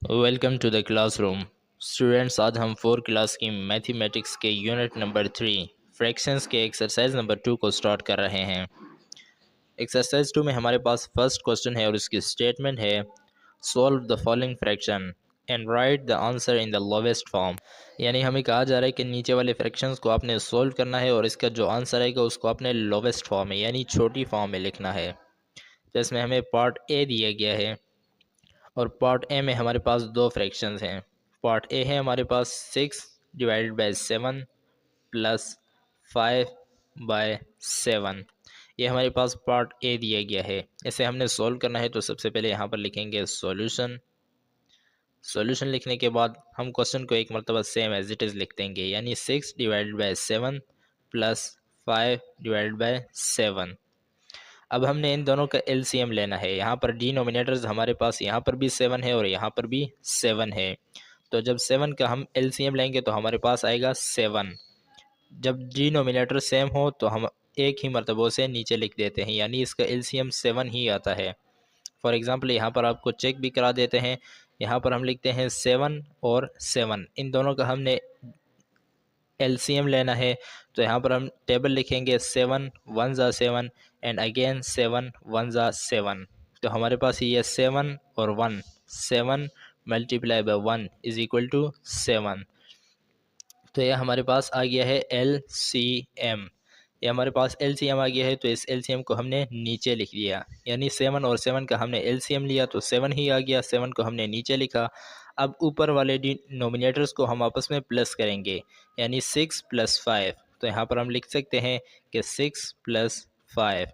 Welcome to the classroom. Students, आज हम 4 class की मैथमेटिक्स के यूनिट नंबर 3 फ्रैक्शंस के एक्सरसाइज नंबर 2 को स्टार्ट कर रहे हैं। एक्सरसाइज 2 में हमारे पास फर्स्ट क्वेश्चन है और उसकी स्टेटमेंट है solve the following fraction and right the answer in the lowest form. यानी हमें कहा जा रहा है कि नीचे वाले फ्रैक्शंस को आपने सॉल्व करना है और इसका जो आंसर आएगा उसको आपने लोवेस्ट फॉर्म में यानी छोटी फॉर्म में लिखना है। तो इसमें हमें पार्ट ए दिया गया है और पार्ट ए में हमारे पास दो फ्रैक्शंस हैं। पार्ट ए है हमारे पास 6/7 प्लस 5/7। ये हमारे पास पार्ट ए दिया गया है। इसे हमने सॉल्व करना है तो सबसे पहले यहाँ पर लिखेंगे सॉल्यूशन। सॉल्यूशन लिखने के बाद हम क्वेश्चन को एक मरतबा सेम एज इट इज़ लिख देंगे, यानी 6/7 प्लस 5/7। अब हमने इन दोनों का एलसीएम लेना है। यहाँ पर डिनोमिनेटर्स हमारे पास यहाँ पर भी 7 है और यहाँ पर भी 7 है। तो जब 7 का हम एलसीएम लेंगे तो हमारे पास आएगा 7। जब डिनोमिनेटर सेम हो तो हम एक ही मरतबों से नीचे लिख देते हैं, यानी इसका एलसीएम 7 ही आता है। फॉर एग्ज़ाम्पल यहाँ पर आपको चेक भी करा देते हैं। यहाँ पर हम लिखते हैं 7 और 7, इन दोनों का हमने एलसीएम लेना है। तो यहाँ पर हम टेबल लिखेंगे 7 1 ज़ा 7 एंड अगेन 7 1 ज़ा 7। तो हमारे पास ये 7 और 1, 7 multiply by 1 is equal to 7। तो यह हमारे पास आ गया है एलसीएम। ये हमारे पास एलसीएम आ गया है, तो इस एलसीएम को हमने नीचे लिख दिया, यानी 7 और 7 का हमने एलसीएम लिया तो 7 ही आ गया, 7 को हमने नीचे लिखा। अब ऊपर वाले डिनोमिनेटर्स को हम आपस में प्लस करेंगे, यानी 6 + 5। तो यहाँ पर हम लिख सकते हैं कि 6 + 5।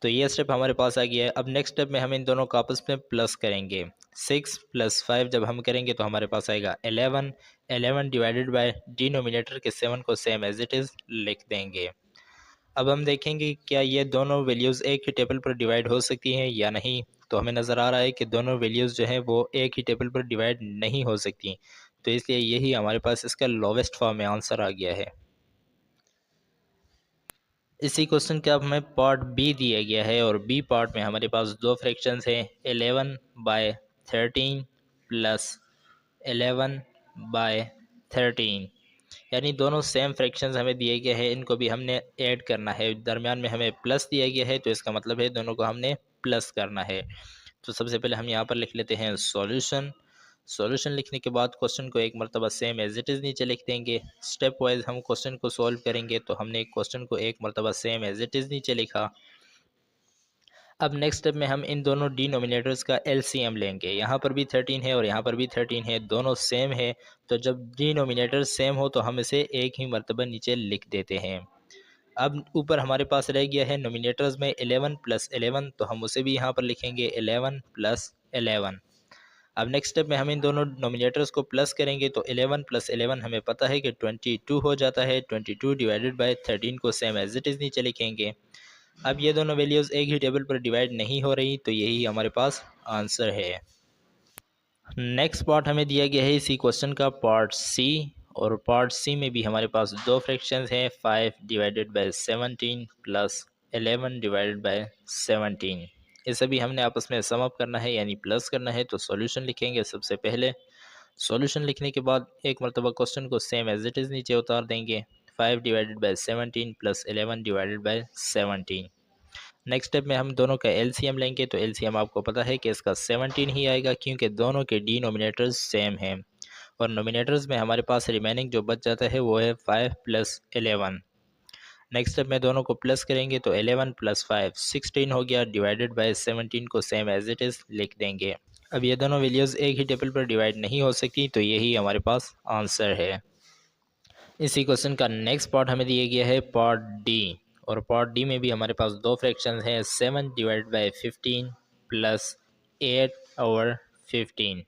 तो ये स्टेप हमारे पास आ गया है। अब नेक्स्ट स्टेप में हम इन दोनों को आपस में प्लस करेंगे। 6 + 5 जब हम करेंगे तो हमारे पास आएगा 11। 11 डिवाइडेड बाय डिनोमिनेटर के 7 को सेम एज इट इज़ लिख देंगे। अब हम देखेंगे क्या ये दोनों वैल्यूज़ एक ही टेबल पर डिवाइड हो सकती हैं या नहीं। तो हमें नज़र आ रहा है कि दोनों वैल्यूज़ जो हैं वो एक ही टेबल पर डिवाइड नहीं हो सकती। तो इसलिए यही हमारे पास इसका लोवेस्ट फॉर्म में आंसर आ गया है। इसी क्वेश्चन का हमें पार्ट बी दिया गया है और बी पार्ट में हमारे पास दो फ्रैक्शंस हैं, 11/13 प्लस 11/13। यानी दोनों सेम फ्रैक्शंस हमें दिए गए हैं, इनको भी हमने ऐड करना है। दरमियान में हमें प्लस दिया गया है तो इसका मतलब है दोनों को हमने प्लस करना है। तो सबसे पहले हम यहाँ पर लिख लेते हैं सॉल्यूशन। सॉल्यूशन लिखने के बाद क्वेश्चन को एक मरतबा सेम एज इट इज़ नीचे लिख देंगे। स्टेप वाइज हम क्वेश्चन को सॉल्व करेंगे, तो हमने क्वेश्चन को एक मरतबा सेम एज इट इज़ नीचे लिखा। अब नेक्स्ट स्टेप में हम इन दोनों डिनोमिनेटर्स का एलसीएम लेंगे। यहाँ पर भी 13 है और यहाँ पर भी 13 है, दोनों सेम है। तो जब डिनोमिनेटर सेम हो तो हम इसे एक ही मरतबा नीचे लिख देते हैं। अब ऊपर हमारे पास रह गया है नोमिनेटर्स में 11 + 11, तो हम उसे भी यहाँ पर लिखेंगे 11 + 11। अब नेक्स्ट स्टेप में हम इन दोनों नोमिनेटर्स को प्लस करेंगे तो 11 + 11 हमें पता है कि 22 हो जाता है। 22 डिवाइडेड बाय 13 को सेम एज इट इज़ नीचे लिखेंगे। अब ये दोनों वैल्यूज़ एक ही टेबल पर डिवाइड नहीं हो रही, तो यही हमारे पास आंसर है। नेक्स्ट पार्ट हमें दिया गया है इसी क्वेश्चन का पार्ट सी, और पार्ट सी में भी हमारे पास दो फ्रैक्शंस हैं, 5/17 प्लस 11/17। इसे भी हमने आपस में सम अप करना है यानी प्लस करना है। तो सॉल्यूशन लिखेंगे सबसे पहले। सॉल्यूशन लिखने के बाद एक मरतबा क्वेश्चन को सेम एज इट इज़ नीचे उतार देंगे। 5/17 प्लस 11/17। नेक्स्ट स्टेप में हम दोनों का एलसीएम लेंगे, तो एलसीएम आपको पता है कि इसका 17 ही आएगा, क्योंकि दोनों के डिनोमिनेटर्स सेम हैं। और नोमिनेटर्स में हमारे पास रिमेनिंग जो बच जाता है वो है 5 + 11। नेक्स्ट स्टेप में दोनों को प्लस करेंगे तो 11 + 5 16 हो गया, डिवाइडेड बाय 17 को सेम एज इट इज़ लिख देंगे। अब ये दोनों वैल्यूज़ एक ही टेबल पर डिवाइड नहीं हो सकती, तो यही हमारे पास आंसर है। इसी क्वेश्चन का नेक्स्ट पार्ट हमें दिया गया है पार्ट डी, और पार्ट डी में भी हमारे पास दो फ्रैक्शंस हैं, 7/15 प्लस 8/15।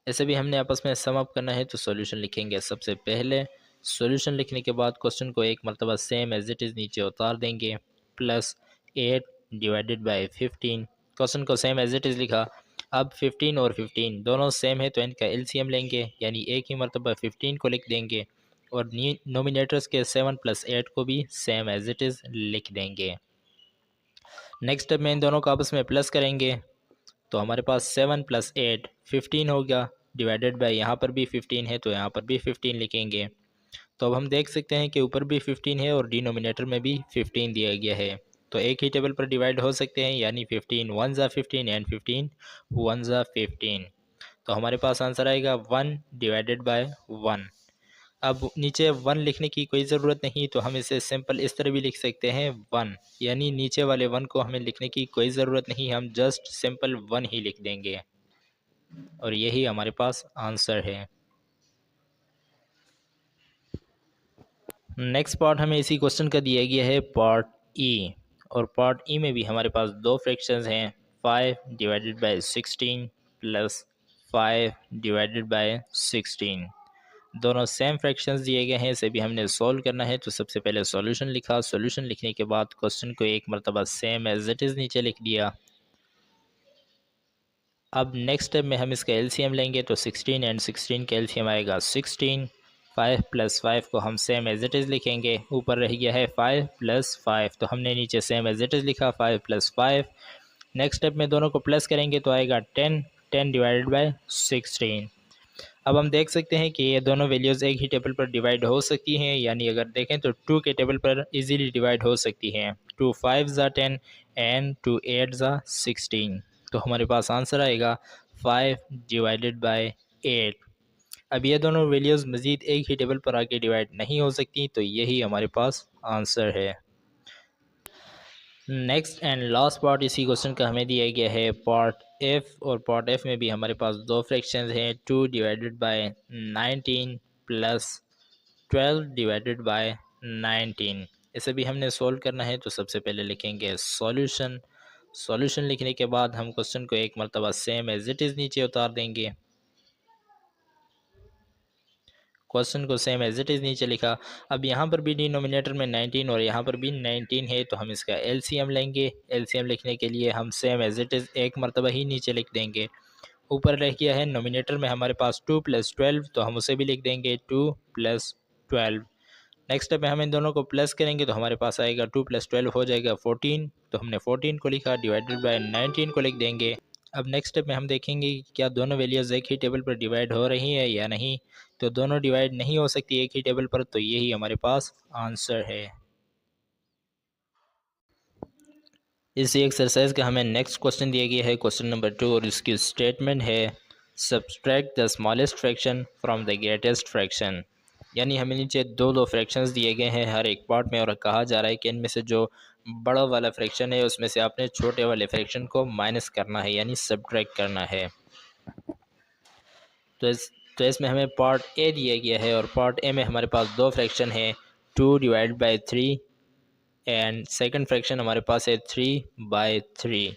इसे भी हमने आपस में सम अप करना है। तो सॉल्यूशन लिखेंगे सबसे पहले। सॉल्यूशन लिखने के बाद क्वेश्चन को एक मरतबा सेम एज इट इज़ नीचे उतार देंगे। प्लस 8/15, क्वेश्चन को सेम एज इट इज़ लिखा। अब 15 और 15 दोनों सेम है तो इनका एलसीएम लेंगे, यानी एक ही मरतबा 15 को लिख देंगे और नोमिनेटर्स के 7 + 8 को भी सेम एज इट इज़ लिख देंगे। नेक्स्ट स्टेप में इन दोनों को आपस में प्लस करेंगे, तो हमारे पास 7 + 8 15 होगा, डिवाइडेड बाय यहाँ पर भी 15 है तो यहाँ पर भी 15 लिखेंगे। तो अब हम देख सकते हैं कि ऊपर भी 15 है और डिनोमिनेटर में भी 15 दिया गया है, तो एक ही टेबल पर डिवाइड हो सकते हैं, यानी 15 1 ज़ा 15 एंड 15 1 ज़ा 15। तो हमारे पास आंसर आएगा 1 डिवाइडेड बाय 1। अब नीचे 1 लिखने की कोई ज़रूरत नहीं, तो हम इसे सिंपल इस तरह भी लिख सकते हैं 1, यानी नीचे वाले 1 को हमें लिखने की कोई ज़रूरत नहीं, हम जस्ट सिंपल 1 ही लिख देंगे और यही हमारे पास आंसर है। नेक्स्ट पार्ट हमें इसी क्वेश्चन का दिया गया है पार्ट ई, और पार्ट ई में भी हमारे पास दो फ्रैक्शंस हैं, 5 divided by 16 plus 5 divided by 16। दोनों सेम फ्रैक्शंस दिए गए हैं, इसे भी हमने सॉल्व करना है। तो सबसे पहले सॉल्यूशन लिखा, सॉल्यूशन लिखने के बाद क्वेश्चन को एक मरतबा सेम एज इट इज़ नीचे लिख दिया। अब नेक्स्ट स्टेप में हम इसका एलसीएम लेंगे, तो 16 एंड 16 का एलसीएम आएगा 16। 5 + 5 को हम सेम एज इट इज़ लिखेंगे, ऊपर रह गया है 5 + 5, तो हमने नीचे सेम एज इट इज़ लिखा 5 + 5। नेक्स्ट स्टेप में दोनों को प्लस करेंगे तो आएगा 10, 10 डिवाइडेड बाय 16। अब हम देख सकते हैं कि ये दोनों वैल्यूज़ एक ही टेबल पर डिवाइड हो सकती हैं, यानी अगर देखें तो 2 के टेबल पर इजीली डिवाइड हो सकती हैं। 2 5 ज़ा 10 एंड 2 8 ज़ा 16, तो हमारे पास आंसर आएगा 5 डिवाइडेड बाय 8। अब ये दोनों वैल्यूज़ मज़ीद एक ही टेबल पर आके डिवाइड नहीं हो सकती, तो यही हमारे पास आंसर है। नेक्स्ट एंड लास्ट पार्ट इसी क्वेश्चन का हमें दिया गया है पार्ट एफ, और पार्ट एफ में भी हमारे पास दो फ्रैक्शंस हैं, 2 divided by 19 plus 12 divided by 19। इसे भी हमने सॉल्व करना है, तो सबसे पहले लिखेंगे सॉल्यूशन। सॉल्यूशन लिखने के बाद हम क्वेश्चन को एक मरतबा सेम एज इट इज़ नीचे उतार देंगे। क्वेश्चन को सेम एज इट इज़ नीचे लिखा। अब यहाँ पर भी डिनोमिनेटर में 19 और यहाँ पर भी 19 है, तो हम इसका एलसीएम लेंगे। एलसीएम लिखने के लिए हम सेम एज इट इज़ एक मरतबा ही नीचे लिख देंगे। ऊपर रह गया है नोमिनेटर में हमारे पास 2 + 12, तो हम उसे भी लिख देंगे 2 + 12। नेक्स्ट स्टेप में हम इन दोनों को प्लस करेंगे तो हमारे पास आएगा 2 + 12 हो जाएगा 14, तो हमने 14 को लिखा, डिवाइडेड बाय 19 को लिख देंगे। अब नेक्स्ट स्टेप में हम देखेंगे कि क्या दोनों वैल्यूज़ एक ही टेबल पर डिवाइड हो रही हैं या नहीं, तो दोनों डिवाइड नहीं हो सकती एक ही टेबल पर, तो यही हमारे पास आंसर है। इसी एक्सरसाइज का हमें नेक्स्ट क्वेश्चन दिया गया है, क्वेश्चन नंबर 2, और इसकी स्टेटमेंट है subtract the smallest fraction from the greatest fraction. यानी हमें नीचे दो फ्रैक्शंस दिए गए हैं हर एक पार्ट में, और कहा जा रहा है कि इनमें से जो बड़ा वाला फ्रैक्शन है उसमें से आपने छोटे वाले फ्रैक्शन को माइनस करना है, यानी सब्ट्रैक्ट करना है। तो इसमें हमें पार्ट ए दिया गया है, और पार्ट ए में हमारे पास दो फ्रैक्शन है, 2 divide by 3 and second fraction हमारे पास है 3/3।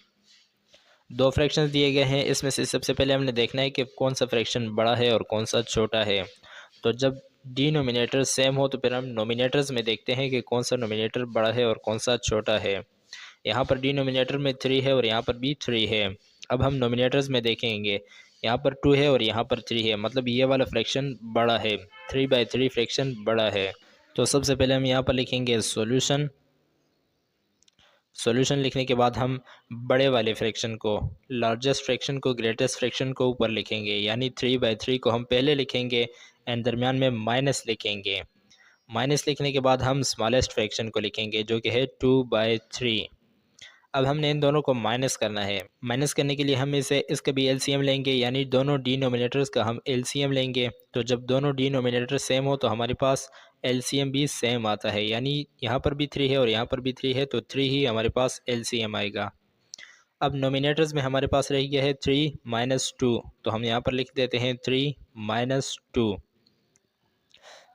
दो फ्रैक्शंस दिए गए हैं, इसमें से सबसे पहले हमने देखना है कि कौन सा फ्रैक्शन बड़ा है और कौन सा छोटा है। तो जब डिनोमिनेटर सेम हो तो फिर हम नोमिनेटर्स में देखते हैं कि कौन सा नोमिनेटर बड़ा है और कौन सा छोटा है। यहाँ पर डिनोमिनेटर में 3 है और यहाँ पर भी 3 है। अब हम नोमिनेटर्स में देखेंगे, यहाँ पर 2 है और यहाँ पर 3 है, मतलब ये वाला फ्रैक्शन बड़ा है, 3/3 फ्रैक्शन बड़ा है। तो सबसे पहले हम यहाँ पर लिखेंगे सॉल्यूशन। सॉल्यूशन लिखने के बाद हम बड़े वाले फ्रैक्शन को, लार्जेस्ट फ्रैक्शन को, ग्रेटेस्ट फ्रैक्शन को ऊपर लिखेंगे, यानी 3/3 को हम पहले लिखेंगे एंड दरमियान में माइनस लिखेंगे। माइनस लिखने के बाद हम स्मॉलेस्ट फ्रैक्शन को लिखेंगे जो कि है 2/3। अब हमने इन दोनों को माइनस करना है। माइनस करने के लिए हम इसका भी एलसीएम लेंगे, यानी दोनों डिनोमिनेटर्स का हम एलसीएम लेंगे। तो जब दोनों डिनोमिनेटर सेम हो तो हमारे पास एलसीएम भी सेम आता है, यानी यहाँ पर भी 3 है और यहाँ पर भी 3 है, तो 3 ही हमारे पास एलसीएम आएगा। अब नोमिनेटर्स में हमारे पास रह गया है 3 - 2, तो हम यहाँ पर लिख देते हैं 3 - 2।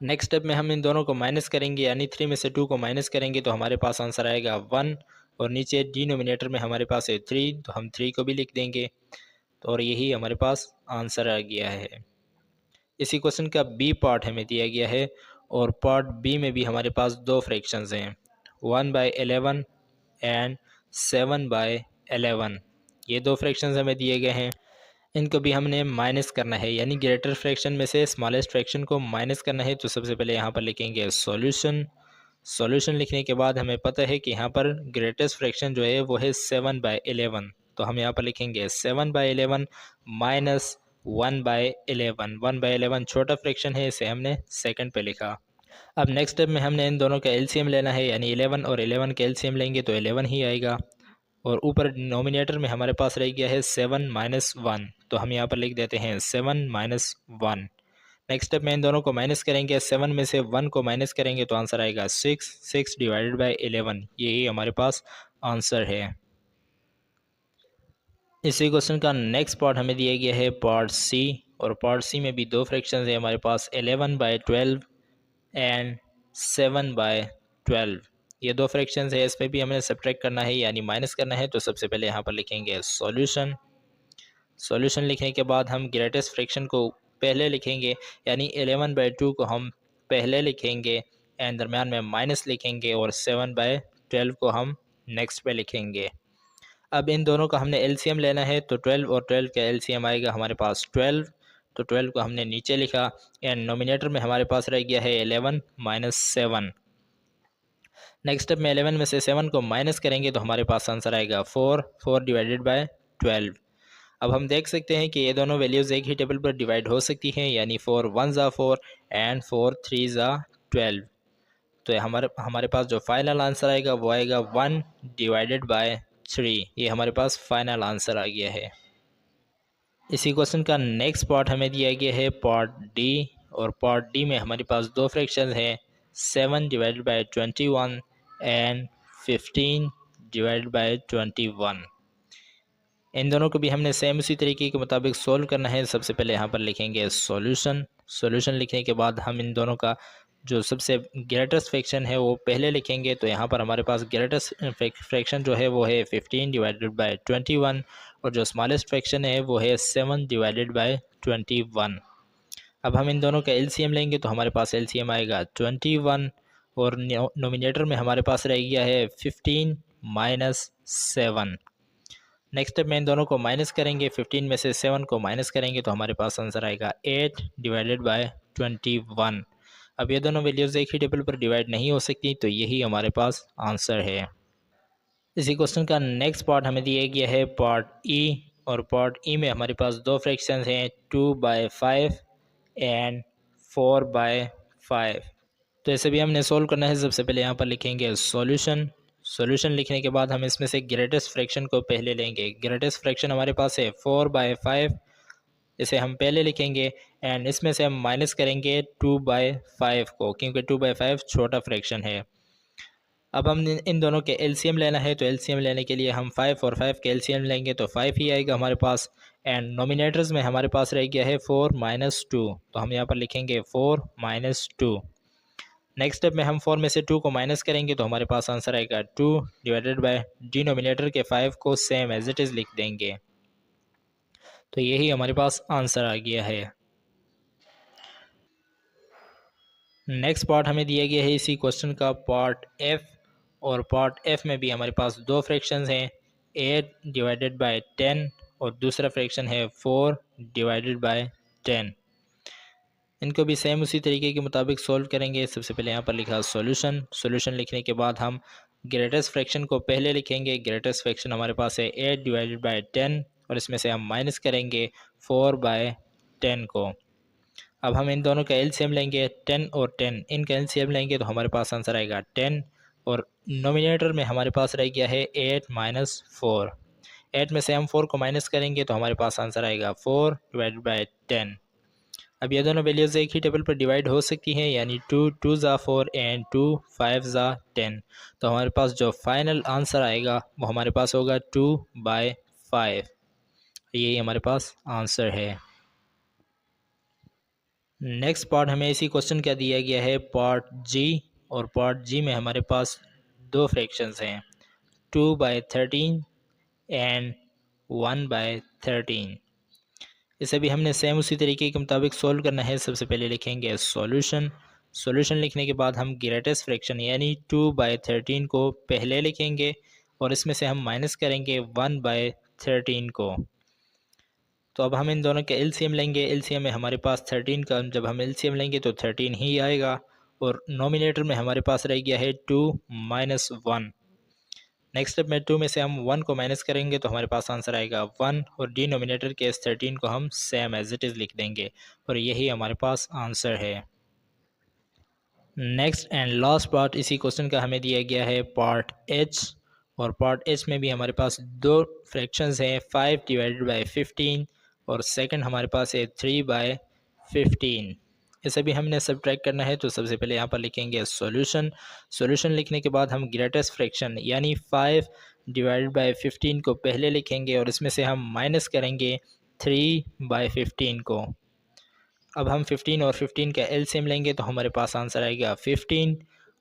नेक्स्ट स्टेप में हम इन दोनों को माइनस करेंगे, यानी 3 में से 2 को माइनस करेंगे तो हमारे पास आंसर आएगा 1, और नीचे डिनोमिनेटर में हमारे पास है 3, तो हम 3 को भी लिख देंगे। तो और यही हमारे पास आंसर आ गया है। इसी क्वेश्चन का बी पार्ट हमें दिया गया है, और पार्ट बी में भी हमारे पास दो फ्रैक्शंस हैं, 1/11 एंड 7/11। ये दो फ्रैक्शंस हमें दिए गए हैं, इनको भी हमने माइनस करना है, यानी ग्रेटर फ्रैक्शन में से स्मॉलेस्ट फ्रैक्शन को माइनस करना है। तो सबसे पहले यहाँ पर लिखेंगे सॉल्यूशन। सॉल्यूशन लिखने के बाद हमें पता है कि यहाँ पर ग्रेटेस्ट फ्रैक्शन जो है वो है 7/11, तो हम यहाँ पर लिखेंगे 7/11 माइनस 1/11। 1/11 छोटा फ्रैक्शन है, इसे हमने सेकंड पे लिखा। अब नेक्स्ट स्टेप में हमने इन दोनों का एलसीएम लेना है, यानी 11 और 11 का एलसीएम लेंगे तो 11 ही आएगा। और ऊपर डिनोमिनेटर में हमारे पास रह गया है 7 माइनस 1, तो हम यहाँ पर लिख देते हैं 7 माइनस 1। नेक्स्ट स्टेप में इन दोनों को माइनस करेंगे, 7 में से 1 को माइनस करेंगे तो आंसर आएगा 6। 6 डिवाइडेड बाई 11, यही हमारे पास आंसर है। इसी क्वेश्चन का नेक्स्ट पार्ट हमें दिया गया है पार्ट सी, और पार्ट सी में भी दो फ्रैक्शंस है हमारे पास, 11/12 एंड 7/12। ये दो फ्रैक्शंस है, इस पर भी हमें सब्ट्रैक्ट करना है यानी माइनस करना है। तो सबसे पहले यहाँ पर लिखेंगे सॉल्यूशन। सॉल्यूशन लिखने के बाद हम ग्रेटेस्ट फ्रैक्शन को पहले लिखेंगे, यानी 11/2 को हम पहले लिखेंगे एंड दरम्यान में माइनस लिखेंगे, और 7/12 को हम नेक्स्ट पे लिखेंगे। अब इन दोनों का हमने एलसीएम लेना है, तो 12 और 12 का एलसीएम आएगा हमारे पास 12, तो 12 को हमने नीचे लिखा एंड नोमिनेटर में हमारे पास रह गया है 11 माइनस 7। नेक्स्ट स्टेप में 11 में से 7 को माइनस करेंगे तो हमारे पास आंसर आएगा 4। 4 डिवाइडेड बाय 12। अब हम देख सकते हैं कि ये दोनों वैल्यूज़ एक ही टेबल पर डिवाइड हो सकती हैं, यानी 4 1 ज़ा 4 एंड 4 3 ज़ा 12। तो हमारे पास जो फाइनल आंसर आएगा वो आएगा 1 डिवाइडेड बाय 3। ये हमारे पास फाइनल आंसर आ गया है। इसी क्वेश्चन का नेक्स्ट पार्ट हमें दिया गया है पार्ट डी, और पार्ट डी में हमारे पास दो फ्रैक्शन हैं, 7 divided by 21 and 15 divided by 21। इन दोनों को भी हमने सेम उसी तरीके के मुताबिक सोल्व करना है। सबसे पहले यहाँ पर लिखेंगे सॉल्यूशन। सॉल्यूशन लिखने के बाद हम इन दोनों का जो सबसे ग्रेटेस्ट फ्रैक्शन है वो पहले लिखेंगे। तो यहाँ पर हमारे पास ग्रेटेस्ट फ्रैक्शन जो है वो है 15 डिवाइडेड बाय 21, और जो स्मॉलेस्ट फ्रैक्शन है वो है 7 डिवाइडेड बाय 21। अब हम इन दोनों का एलसीएम लेंगे तो हमारे पास एलसीएम आएगा 21, और नोमिनेटर में हमारे पास रह गया है 15 माइनस 7। नेक्स्ट स्टेप में इन दोनों को माइनस करेंगे, 15 में से 7 को माइनस करेंगे तो हमारे पास आंसर आएगा 8 डिवाइडेड बाय 21। अब ये दोनों वैल्यूज़ एक ही टेबल पर डिवाइड नहीं हो सकती, तो यही हमारे पास आंसर है। इसी क्वेश्चन का नेक्स्ट पार्ट हमें दिया गया है पार्ट ई, और पार्ट ई में हमारे पास दो फ्रैक्शंस हैं, 2/5 एंड 4/5। तो ऐसे भी हमने सोल्व करना है। सबसे पहले यहाँ पर लिखेंगे सॉल्यूशन। सॉल्यूशन लिखने के बाद हम इसमें से ग्रेटेस्ट फ्रैक्शन को पहले लेंगे। ग्रेटेस्ट फ्रैक्शन हमारे पास है 4/5, इसे हम पहले लिखेंगे एंड इसमें से हम माइनस करेंगे 2/5 को, क्योंकि 2/5 छोटा फ्रैक्शन है। अब हम इन दोनों के एलसीएम लेना है, तो एलसीएम लेने के लिए हम 5 और 5 के एलसीएम लेंगे तो 5 ही आएगा हमारे पास। एंड नोमिनेटर्स में हमारे पास रह गया है 4 माइनस 2, तो हम यहाँ पर लिखेंगे 4 माइनस 2। नेक्स्ट स्टेप में हम 4 में से 2 को माइनस करेंगे तो हमारे पास आंसर आएगा 2 डिवाइडेड बाय डिनोमिनेटर के 5 को सेम एज इट इज़ लिख देंगे। तो यही हमारे पास आंसर आ गया है। नेक्स्ट पार्ट हमें दिया गया है इसी क्वेश्चन का पार्ट एफ, और पार्ट एफ में भी हमारे पास दो फ्रैक्शंस हैं, 8 डिवाइडेड बाय 10 और दूसरा फ्रैक्शन है 4 डिवाइडेड बाय 10। इनको भी सेम उसी तरीके के मुताबिक सोल्व करेंगे। सबसे पहले यहाँ पर लिखा सॉल्यूशन। सॉल्यूशन लिखने के बाद हम ग्रेटेस्ट फ्रैक्शन को पहले लिखेंगे। ग्रेटेस्ट फ्रैक्शन हमारे पास है 8 डिवाइडेड बाय 10, और इसमें से हम माइनस करेंगे 4/10 को। अब हम इन दोनों का एलसीएम लेंगे, 10 और 10 इनका एलसीएम लेंगे तो हमारे पास आंसर आएगा 10, और नोमिनेटर में हमारे पास रह गया है 8 माइनस 4। 8 में से हम 4 को माइनस करेंगे तो हमारे पास आंसर आएगा 4 डिवाइडेड बाय 10। अब ये दोनों वैल्यूज़ एक ही टेबल पर डिवाइड हो सकती हैं, यानी 2 2 ज़ा 4 एंड 2 5 ज़ा 10। तो हमारे पास जो फाइनल आंसर आएगा वो हमारे पास होगा 2/5। यही हमारे पास आंसर है। नेक्स्ट पार्ट हमें इसी क्वेश्चन का दिया गया है पार्ट जी, और पार्ट जी में हमारे पास दो फ्रैक्शंस हैं, 2/13 एंड 1/13। इसे भी हमने सेम उसी तरीके के मुताबिक सोल्व करना है। सबसे पहले लिखेंगे सॉल्यूशन। सॉल्यूशन लिखने के बाद हम ग्रेटेस्ट फ्रैक्शन यानी 2/13 को पहले लिखेंगे, और इसमें से हम माइनस करेंगे 1/13 को। तो अब हम इन दोनों के एलसीएम लेंगे। एलसीएम में हमारे पास 13 का जब हम एलसीएम लेंगे तो 13 ही आएगा, और नोमिनेटर में हमारे पास रह गया है 2 माइनस 1। नेक्स्ट स्टेप में 2 में से हम 1 को माइनस करेंगे तो हमारे पास आंसर आएगा 1 और डिनोमिनेटर के इस 13 को हम सेम एज इट इज़ लिख देंगे और यही हमारे पास आंसर है। नेक्स्ट एंड लास्ट पार्ट इसी क्वेश्चन का हमें दिया गया है पार्ट एच, और पार्ट एच में भी हमारे पास दो फ्रैक्शंस हैं 5 डिवाइडेड बाई 15 और सेकंड हमारे पास है 3 बाय 15। इसे भी हमने सब्ट्रैक्ट करना है तो सबसे पहले यहाँ पर लिखेंगे सॉल्यूशन। सॉल्यूशन लिखने के बाद हम ग्रेटेस्ट फ्रैक्शन यानी 5 डिवाइडेड बाई 15 को पहले लिखेंगे और इसमें से हम माइनस करेंगे 3 बाई 15 को। अब हम 15 और 15 का एलसीएम लेंगे तो हमारे पास आंसर आएगा 15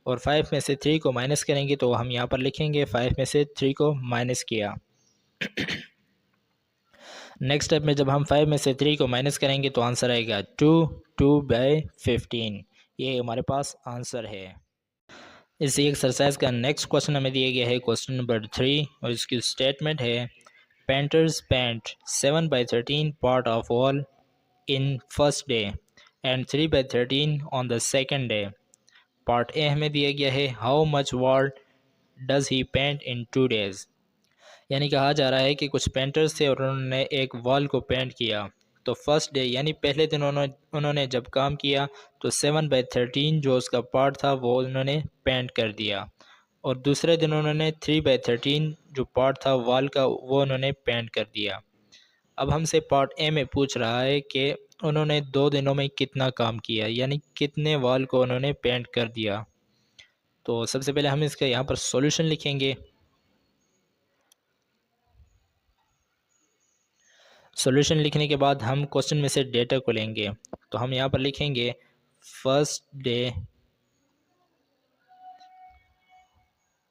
और 5 में से 3 को माइनस करेंगे तो हम यहाँ पर लिखेंगे 5 में से 3 को माइनस किया। नेक्स्ट स्टेप में जब हम 5 में से 3 को माइनस करेंगे तो आंसर आएगा 2 बाई 15। ये हमारे पास आंसर है। इसी एक्सरसाइज का नेक्स्ट क्वेश्चन हमें दिया गया है क्वेश्चन नंबर 3 और इसकी स्टेटमेंट है painters paint 7 by 13 part of wall in first day and 3 by 13 on the second day। Part A हमें दिया गया है how much wall does he paint in 2 days। यानी कहा जा रहा है कि कुछ पेंटर्स थे और उन्होंने एक वॉल को पेंट किया। तो फर्स्ट डे यानी पहले दिन उन्होंने जब काम किया तो 7 बाई 13 जो उसका पार्ट था वो उन्होंने पेंट कर दिया और दूसरे दिन उन्होंने 3 बाई 13 जो पार्ट था वॉल का वो उन्होंने पेंट कर दिया। अब हमसे पार्ट ए में पूछ रहा है कि उन्होंने 2 दिनों में कितना काम किया यानी कितने वॉल को उन्होंने पेंट कर दिया। तो सबसे पहले हम इसका यहाँ पर सॉल्यूशन लिखेंगे। सॉल्यूशन लिखने के बाद हम क्वेश्चन में से डेटा को लेंगे तो हम यहाँ पर लिखेंगे फर्स्ट डे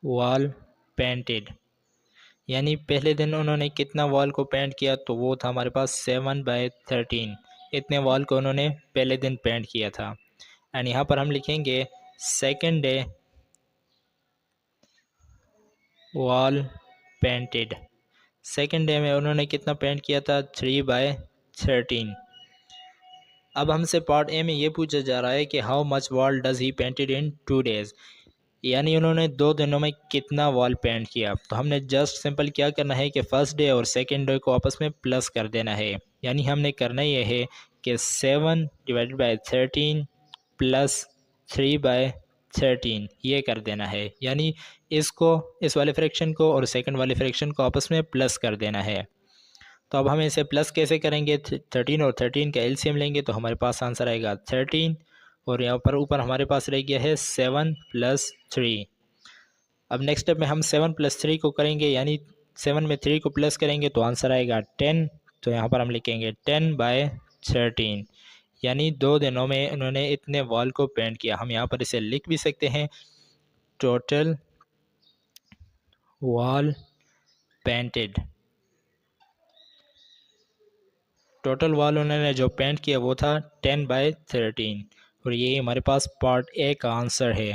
वॉल पेंटेड यानी पहले दिन उन्होंने कितना वॉल को पेंट किया तो वो था हमारे पास 7 बाई 13। इतने वॉल को उन्होंने पहले दिन पेंट किया था। एंड यहाँ पर हम लिखेंगे second day wall painted. Second day में उन्होंने कितना पेंट किया था 3 बाई 13। अब हमसे पार्ट ए में ये पूछा जा रहा है कि how much wall does he painted in 2 days यानी उन्होंने 2 दिनों में कितना वॉल पेंट किया। तो हमने जस्ट सिंपल क्या करना है कि फर्स्ट डे और सेकेंड डे को आपस में प्लस कर देना है। यानी हमने करना ये है कि 7 डिवाइडेड बाई 13 प्लस 3 बाई 13 ये कर देना है। यानी इसको इस वाले फ्रैक्शन को और सेकंड वाले फ्रैक्शन को आपस में प्लस कर देना है। तो अब हम इसे प्लस कैसे करेंगे 13 और 13 का एलसीएम लेंगे तो हमारे पास आंसर आएगा 13 और यहाँ पर ऊपर हमारे पास रह गया है 7 प्लस 3। अब नेक्स्ट स्टेप में हम 7 प्लस 3 को करेंगे यानी 7 में 3 को प्लस करेंगे तो आंसर आएगा 10। तो यहाँ पर हम लिखेंगे 10 बाय 13 यानी 2 दिनों में उन्होंने इतने वॉल को पेंट किया। हम यहाँ पर इसे लिख भी सकते हैं total wall painted. Total wall उन्होंने जो पेंट किया वो था 10 बाई 13 और यही हमारे पास पार्ट ए का आंसर है।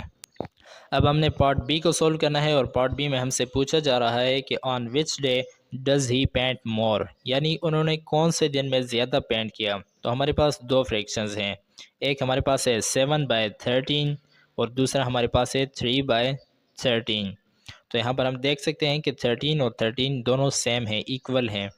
अब हमने पार्ट बी को सोल्व करना है और पार्ट बी में हमसे पूछा जा रहा है कि on which day does he paint more यानी उन्होंने कौन से दिन में ज़्यादा पेंट किया। तो हमारे पास दो फ्रैक्शंस हैं, एक हमारे पास है 7 बाई 13 और दूसरा हमारे पास है 3 बाई 13। तो यहाँ पर हम देख सकते हैं कि 13 और 13 दोनों सेम हैं, इक्वल हैं।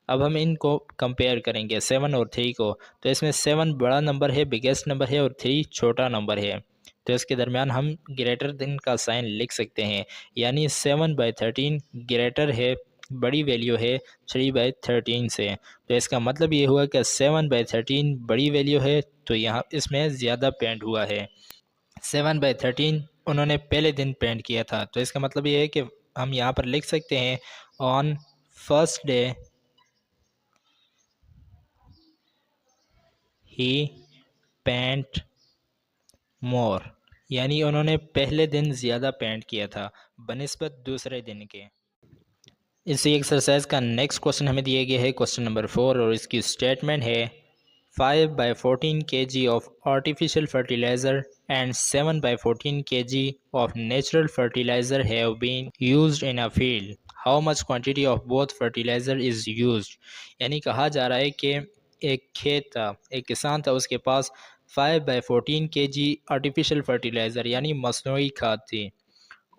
अब हम इनको कंपेयर करेंगे 7 और 3 को, तो इसमें 7 बड़ा नंबर है, बिगेस्ट नंबर है और 3 छोटा नंबर है। तो इसके दरमियान हम ग्रेटर देन का साइन लिख सकते हैं यानी 7 बाई 13 ग्रेटर है, बड़ी वैल्यू है 3 बाई 13 से। तो इसका मतलब ये हुआ कि 7 बाई 13 बड़ी वैल्यू है तो यहाँ इसमें ज़्यादा पेंट हुआ है। 7 बाई 13 उन्होंने पहले दिन पेंट किया था तो इसका मतलब ये है कि हम यहाँ पर लिख सकते हैं on first day he paint more यानी उन्होंने पहले दिन ज़्यादा पेंट किया था बनिस्बत दूसरे दिन के। इसी एक्सरसाइज का नेक्स्ट क्वेश्चन हमें दिया गया है क्वेश्चन नंबर 4 और इसकी स्टेटमेंट है 5 by 14 kg of artificial fertiliser and 7 by 14 kg of natural fertiliser have been used in a field, how much quantity of both fertiliser is used. यानी कहा जा रहा है कि एक खेत था, एक किसान था, उसके पास 5 बाई 14 kg आर्टिफिशियल फर्टिलाइज़र यानी मसनूई खाद थी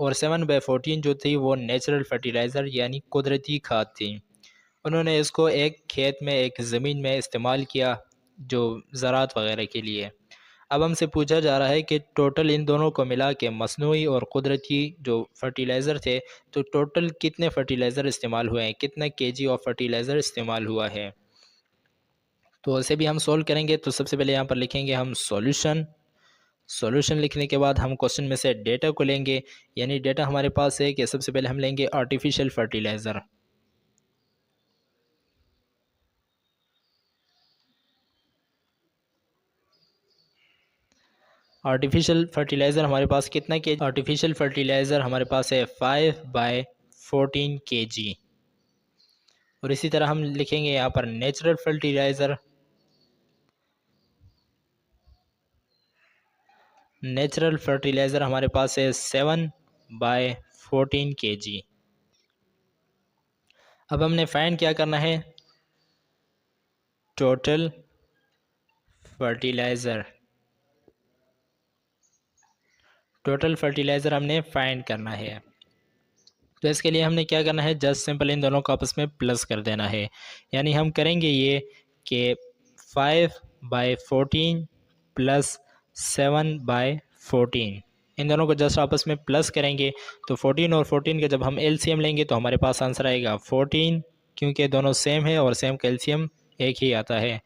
और 7/14 जो थी वो नेचुरल फर्टिलाइज़र यानी कुदरती खाद थी। उन्होंने इसको एक खेत में, एक ज़मीन में इस्तेमाल किया जो ज़राअत वग़ैरह के लिए। अब हमसे पूछा जा रहा है कि टोटल इन दोनों को मिला के मसनूई और कुदरती जो फर्टिलाइज़र थे, तो टोटल कितने फर्टिलाइज़र इस्तेमाल हुए हैं, कितना केजी ऑफ फर्टिलाइज़र इस्तेमाल हुआ है। तो इसे भी हम सोल्व करेंगे। तो सबसे पहले यहाँ पर लिखेंगे हम सॉल्यूशन। सॉल्यूशन लिखने के बाद हम क्वेश्चन में से डेटा को लेंगे, यानी डेटा हमारे पास है कि सबसे पहले हम लेंगे आर्टिफिशियल फर्टिलाइज़र। आर्टिफिशियल फर्टिलाइज़र हमारे पास कितना के आर्टिफिशियल फर्टिलाइज़र हमारे पास है 5/14 kg। और इसी तरह हम लिखेंगे यहाँ पर नेचुरल फर्टिलाइज़र। नेचुरल फर्टिलाइज़र हमारे पास है 7/14 kg। अब हमने फाइंड क्या करना है, टोटल फर्टिलाइज़र। टोटल फर्टिलाइज़र हमने फाइंड करना है। तो इसके लिए हमने क्या करना है, जस्ट सिंपल इन दोनों को आपस में प्लस कर देना है। यानी हम करेंगे ये कि 5/14 प्लस 7/14, इन दोनों को जस्ट आपस में प्लस करेंगे। तो 14 और 14 का जब हम एलसीएम लेंगे तो हमारे पास आंसर आएगा 14, क्योंकि दोनों सेम है और सेम का एलसीएम एक ही आता है।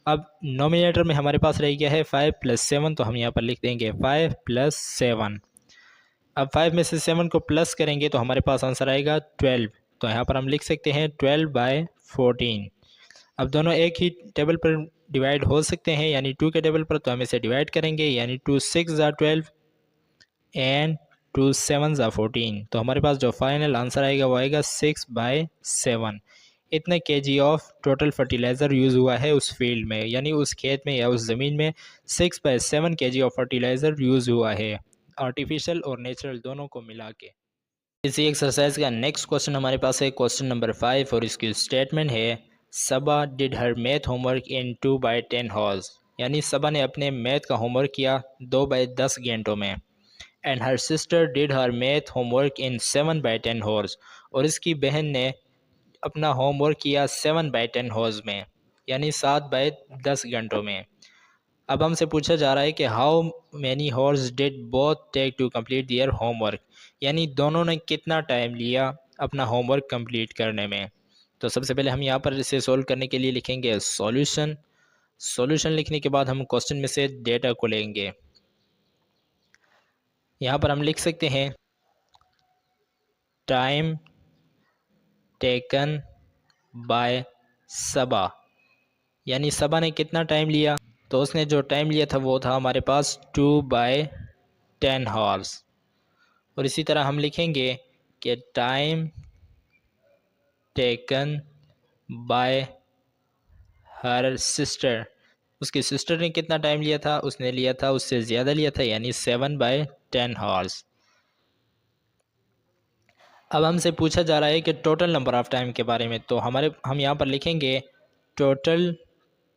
अब नोमिनेटर में हमारे पास रह गया है 5 + 7, तो हम यहाँ पर लिख देंगे 5 + 7। अब 5 में से 7 को प्लस करेंगे तो हमारे पास आंसर आएगा 12। तो यहाँ पर हम लिख सकते हैं 12/14। अब दोनों एक ही टेबल पर डिवाइड हो सकते हैं, यानी 2 के टेबल पर, तो हम इसे डिवाइड करेंगे, यानी 2 6 ज़ा 12 एंड 2 7 ज़ा 14। तो हमारे पास जो फाइनल आंसर आएगा वो आएगा 6/7। इतने KG of total fertiliser use हुआ है उस फील्ड में, यानी उस खेत में या उस ज़मीन में 6/7 केजी ऑफ फर्टिलाइज़र यूज़ हुआ है, आर्टिफिशियल और नेचुरल दोनों को मिला के। इसी एक्सरसाइज का नेक्स्ट क्वेश्चन हमारे पास है क्वेश्चन नंबर 5, और इसकी स्टेटमेंट है Saba did her math homework in 2/10 hours. यानी सबा ने अपने मैथ का होमवर्क किया 2/10 घंटों में। And her sister did her math homework in 7/10 horse. और इसकी बहन ने अपना होमवर्क किया 7/10 हॉर्स में, यानी 7/10 घंटों में। अब हमसे पूछा जा रहा है कि how many hours did both take to complete their homework. यानी दोनों ने कितना टाइम लिया अपना होमवर्क कंप्लीट करने में। तो सबसे पहले हम यहाँ पर इसे सोल्व करने के लिए लिखेंगे सॉल्यूशन। सॉल्यूशन लिखने के बाद हम क्वेश्चन में से डेटा को लेंगे। यहाँ पर हम लिख सकते हैं टाइम टेकन बाय सबा, यानी सबा ने कितना टाइम लिया। तो उसने जो टाइम लिया था वो था हमारे पास 2/10 हॉर्स। और इसी तरह हम लिखेंगे कि time taken by her sister. उसकी सिस्टर ने कितना टाइम लिया था, उसने लिया था, उससे ज़्यादा लिया था, यानी 7/10 हॉर्स। अब हमसे पूछा जा रहा है कि टोटल नंबर ऑफ़ टाइम के बारे में। तो हम यहाँ पर लिखेंगे टोटल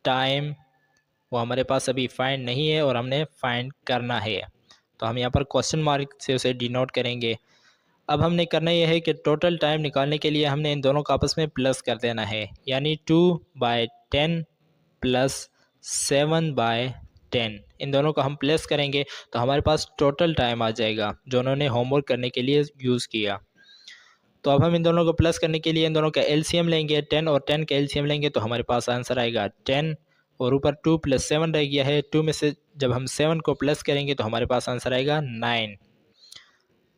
टाइम, वो हमारे पास अभी फाइंड नहीं है और हमने फाइंड करना है। तो हम यहाँ पर क्वेश्चन मार्क से उसे डिनोट करेंगे। अब हमने करना यह है कि टोटल टाइम निकालने के लिए हमने इन दोनों को आपस में प्लस कर देना है, यानी 2/10 प्लस 7/10, इन दोनों को हम प्लस करेंगे तो हमारे पास टोटल टाइम आ जाएगा जो उन्होंने होमवर्क करने के लिए यूज़ किया। तो अब हम इन दोनों को प्लस करने के लिए इन दोनों का एलसीएम लेंगे, 10 और 10 का एलसीएम लेंगे तो हमारे पास आंसर आएगा 10। और ऊपर 2 + 7 रह गया है, 2 में से जब हम 7 को प्लस करेंगे तो हमारे पास आंसर आएगा 9।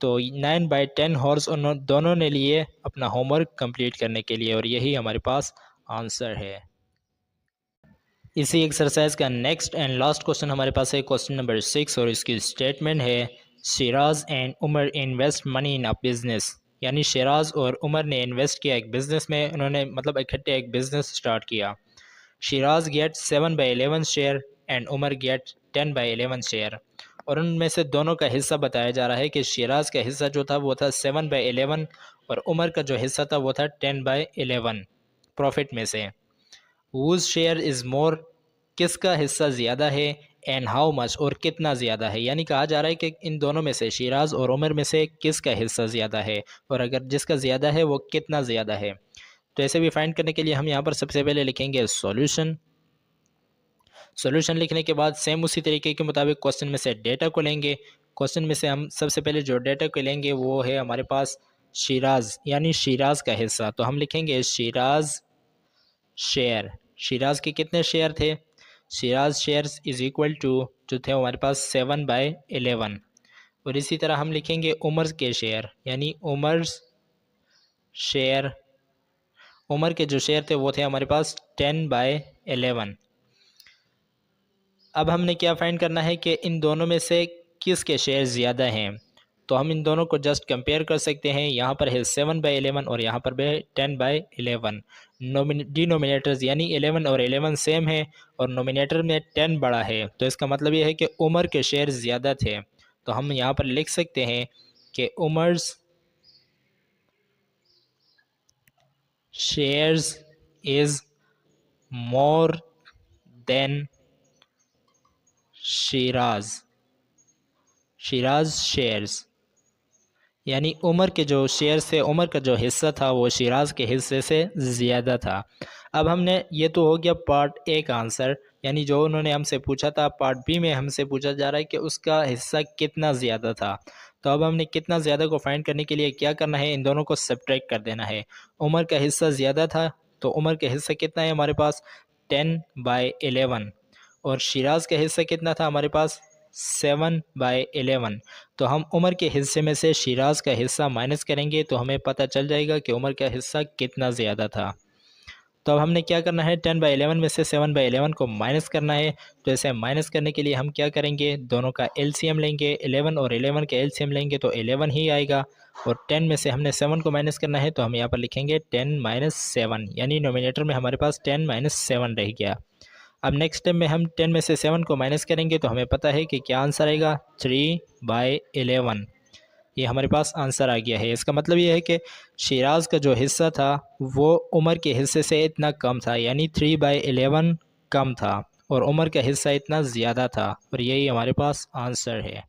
तो 9/10 हॉर्स उन दोनों ने लिए अपना होमवर्क कंप्लीट करने के लिए, और यही हमारे पास आंसर है। इसी एक्सरसाइज का नेक्स्ट एंड लास्ट क्वेश्चन हमारे पास है क्वेश्चन नंबर 6, और इसकी स्टेटमेंट है Shiraz and Umar invest money in a business. यानी शिराज और उमर ने इन्वेस्ट किया एक बिज़नेस में, उन्होंने मतलब इकट्ठे एक बिज़नेस स्टार्ट किया। Shiraz get 7/11 share and Umar get 10/11 share. और उनमें से दोनों का हिस्सा बताया जा रहा है कि शिराज का हिस्सा जो था वो था 7/11 और उमर का जो हिस्सा था वो था 10/11 प्रॉफिट में से। वूज शेयर इज़ मोर, किसका हिस्सा ज़्यादा है एंड हाउ मच, और कितना ज़्यादा है। यानी कहा जा रहा है कि इन दोनों में से, शिराज और उमर में से किसका हिस्सा ज़्यादा है, और अगर जिसका ज़्यादा है वो कितना ज़्यादा है। तो ऐसे भी फाइंड करने के लिए हम यहाँ पर सबसे पहले लिखेंगे सॉल्यूशन। सॉल्यूशन लिखने के बाद सेम उसी तरीके के मुताबिक क्वेश्चन में से डेटा को लेंगे। क्वेश्चन में से हम सबसे पहले जो डेटा को लेंगे वो है हमारे पास शिराज, यानी शिराज का हिस्सा। तो हम लिखेंगे शिराज शेयर। शिराज के कितने शेयर थे, Shiraz shares is equal to, जो थे हमारे पास 7/11। और इसी तरह हम लिखेंगे उमर के शेयर, यानी उमर शेयर, उमर के जो शेयर थे वो थे हमारे पास 10/11। अब हमने क्या फाइंड करना है कि इन दोनों में से किसके शेयर ज़्यादा हैं। तो हम इन दोनों को जस्ट कंपेयर कर सकते हैं। यहाँ पर है 7/11 और यहाँ पर भी 10/11। डिनोमिनेटर्स यानी 11 और 11 सेम है और नोमिनेटर में 10 बड़ा है, तो इसका मतलब ये है कि उमर के शेयर ज़्यादा थे। तो हम यहाँ पर लिख सकते हैं कि Umar's shares is more than Shiraz shares, यानी उमर के जो शेयर्स थे, उमर का जो हिस्सा था वो शिराज के हिस्से से ज़्यादा था। अब हमने, ये तो हो गया पार्ट ए का आंसर, यानी जो उन्होंने हमसे पूछा था। पार्ट बी में हमसे पूछा जा रहा है कि उसका हिस्सा कितना ज़्यादा था। तो अब हमने कितना ज़्यादा को फाइंड करने के लिए क्या करना है, इन दोनों को सब्ट्रैक्ट कर देना है। उमर का हिस्सा ज़्यादा था, तो उमर का हिस्सा कितना है हमारे पास 10/11, और शिराज का हिस्सा कितना था हमारे पास 7/11। तो हम उमर के हिस्से में से शिराज का हिस्सा माइनस करेंगे तो हमें पता चल जाएगा कि उमर का हिस्सा कितना ज़्यादा था। तो अब हमने क्या करना है, 10/11 में से 7/11 को माइनस करना है। तो ऐसे माइनस करने के लिए हम क्या करेंगे, दोनों का एलसीएम लेंगे। 11 और 11 के एलसीएम लेंगे तो 11 ही आएगा, और 10 में से हमने 7 को माइनस करना है, तो हम यहाँ पर लिखेंगे 10-7, यानी नोमिनेटर में हमारे पास 10-7 रह गया। अब नेक्स्ट स्टेप में हम 10 में से 7 को माइनस करेंगे तो हमें पता है कि क्या आंसर आएगा, 3/11। ये हमारे पास आंसर आ गया है। इसका मतलब ये है कि शिराज का जो हिस्सा था वो उमर के हिस्से से इतना कम था, यानी 3/11 कम था, और उमर का हिस्सा इतना ज़्यादा था, और यही हमारे पास आंसर है।